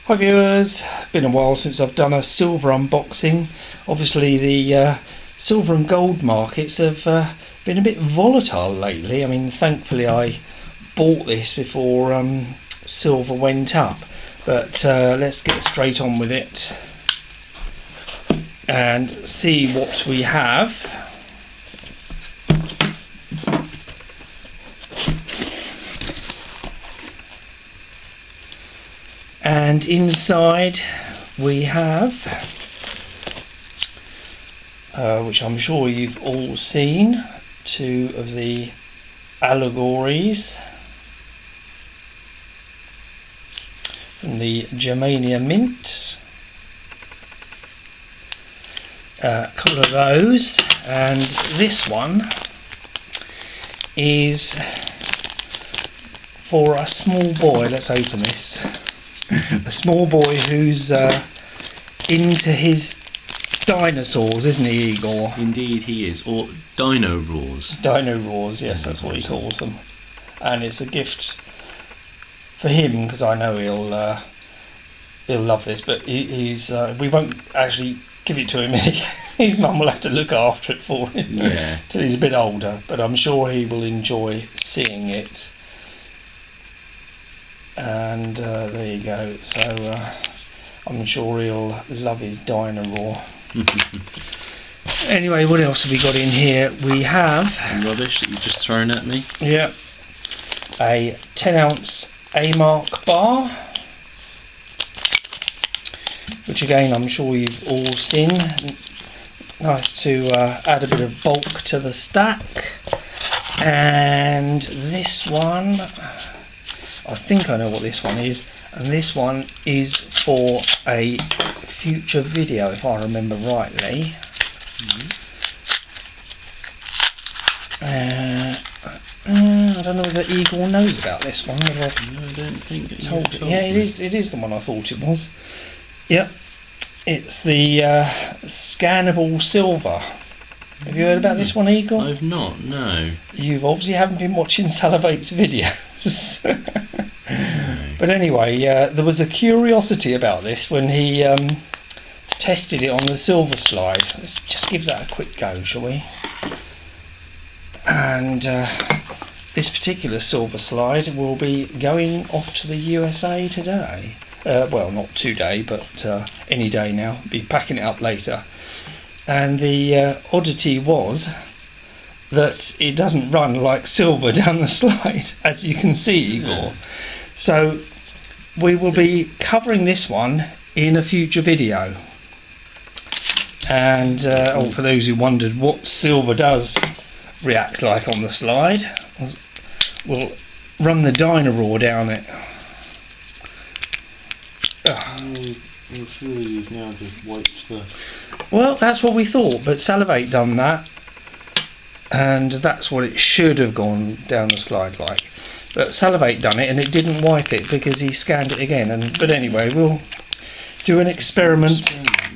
Hi viewers, been a while since I've done a silver unboxing. Obviously the silver and gold markets have been a bit volatile lately. I mean, thankfully I bought this before silver went up, but let's get straight on with it and see what we have. And inside we have, which I'm sure you've all seen, two of the allegories from the Germania Mint. A couple of those, and this one is for a small boy. Let's open this. A small boy who's into his dinosaurs, isn't he, Igor? Indeed he is, or dino roars. Dino roars, yes, that's what he calls them. And it's a gift for him, because I know he'll love this, but he's we won't actually give it to him. His mum will have to look after it for him till he's a bit older, but I'm sure he will enjoy seeing it. And there you go, so I'm sure he'll love his dino roar. Anyway, what else have we got in here? We have rubbish that you've just thrown at me. Yeah, a 10-ounce A-Mark bar, which again I'm sure you've all seen. Nice to add a bit of bulk to the stack. And this one, I think I know what this one is, and this one is for a future video, if I remember rightly. I don't know whether Igor knows about this one. No, I don't think it is. Yeah, it is the one I thought it was. Yep, it's the scannable silver. Have you heard about this one, Igor? I've not, no. You obviously haven't been watching Salivate's videos. No. But anyway, there was a curiosity about this when he tested it on the silver slide. Let's just give that a quick go, shall we? And this particular silver slide will be going off to the USA today. Well, not today, but any day now. Be packing it up later. And the oddity was that it doesn't run like silver down the slide, as you can see, Igor. Yeah. So we will be covering this one in a future video. And for those who wondered what silver does react like on the slide, we'll run the dino roar down it. I'm sure you've now just wiped the... Well, that's what we thought, but Salivate done that, and that's what it should have gone down the slide like. But Salivate done it, and it didn't wipe it because he scanned it again. But anyway, we'll do an experiment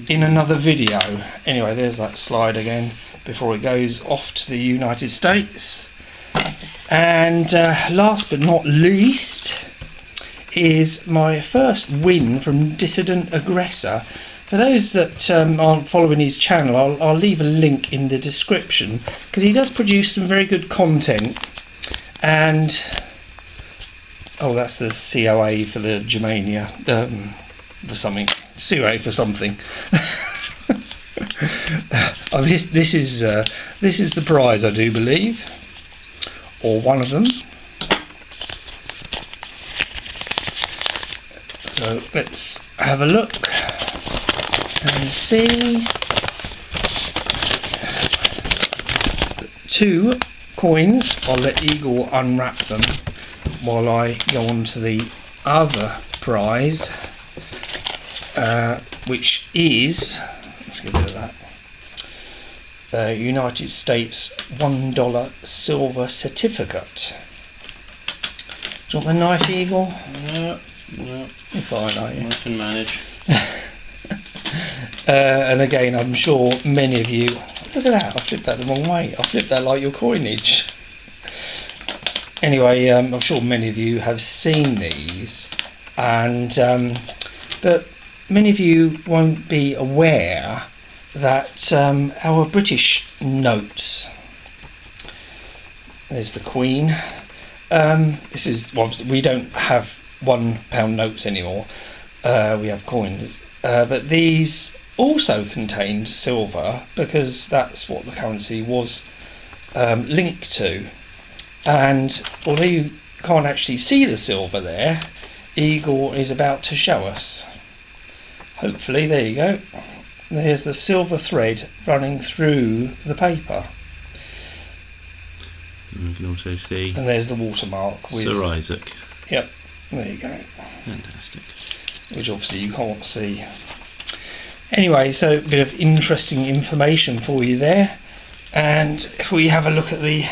in another video. Anyway, there's that slide again before it goes off to the United States. And last but not least is my first win from Dissident Aggressor. For those that aren't following his channel, I'll leave a link in the description, because he does produce some very good content. And oh, that's the COA for the Germania, for something. COA for something. Oh, this is the prize, I do believe, or one of them. So let's have a look and see. 2 coins. I'll let Igor unwrap them while I go on to the other prize, which is, let's get rid of that, United States $1 silver certificate. Do you want the knife, Igor? No. You're fine, aren't you? I can manage. And again, I'm sure many of you... Look at that, I flipped that the wrong way. I flipped that like your coinage. Anyway, I'm sure many of you have seen these, and But many of you won't be aware that our British notes, there's the Queen. This is, well, we don't have £1 notes anymore. We have coins, but these also contained silver because that's what the currency was linked to. And although you can't actually see the silver there, Igor is about to show us. Hopefully, there you go. There's the silver thread running through the paper. And we can also see And there's the watermark with Sir Isaac. Yep, there you go. Fantastic. Which obviously you can't see. Anyway, so a bit of interesting information for you there. And if we have a look at the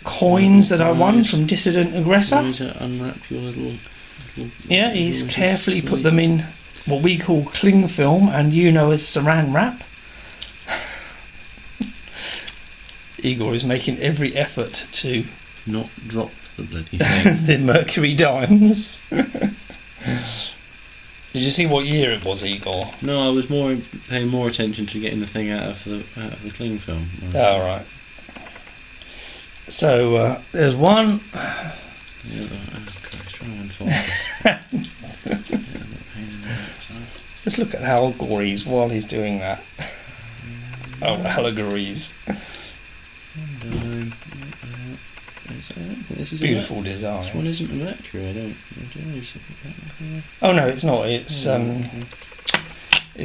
coins that I won from Dissident Aggressor. Can you unwrap your little Yeah, he's carefully put them in what we call cling film and you know as saran wrap. Igor is making every effort to not drop the bloody thing. the Mercury dimes. Did you see what year it was, Igor? No, I was paying more attention to getting the thing out of the cling film. Oh, right. So there's one. Yeah, oh Christ, try and unfold this. Yeah, a bit pain in the backside. Let's look at allegories while he's doing that. Oh, allegories. This is Beautiful This design. one isn't a Mercury, I don't know. Oh no, it's not. It's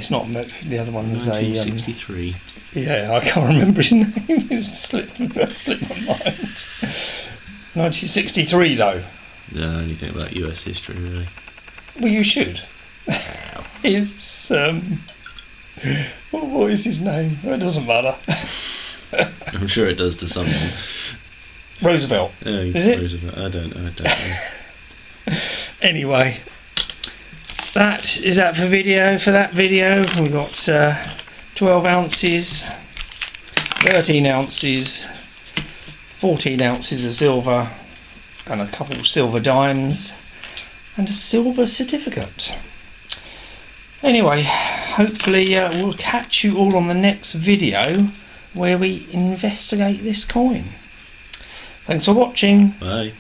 not Mercury. The other one is a 1963. yeah, I can't remember his name. It's slipped my mind. 1963 though. Yeah, I only think about US history really. Well, you should. It's what is his name? It doesn't matter. I'm sure it does to someone. Roosevelt. Is it? Roosevelt. I don't know. Anyway, that is that for that video. We've got 12 ounces, 13 ounces, 14 ounces of silver, and a couple of silver dimes, and a silver certificate. Anyway, hopefully we'll catch you all on the next video where we investigate this coin. Thanks for watching. Bye.